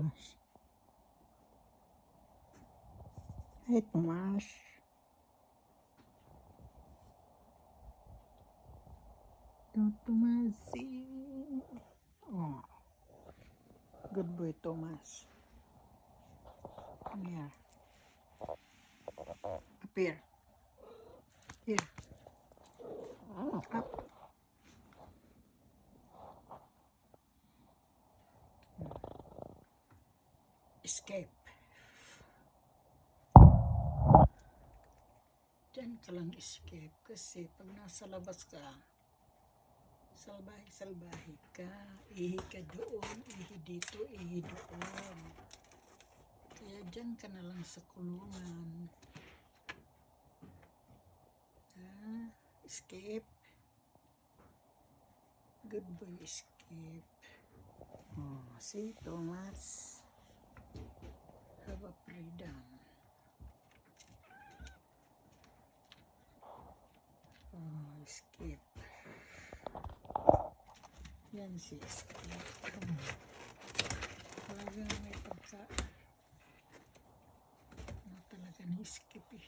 Tomas. Hey, Tomas. Tomas. Oh, good boy, Tomas. Come here. Up here. Here. Up. Escape. Diyan ka lang escape kasi pag nasa labas ka, salbahe ka, ihi ka doon, ihi dito, ihi doon. Kaya diyan ka na lang sa kulungan. Escape. Good boy, escape. Oh, see, Tomas. Have a freedom. Oh, escape. Yan si escape. Talagang may pagka. Talaga ni escape eh.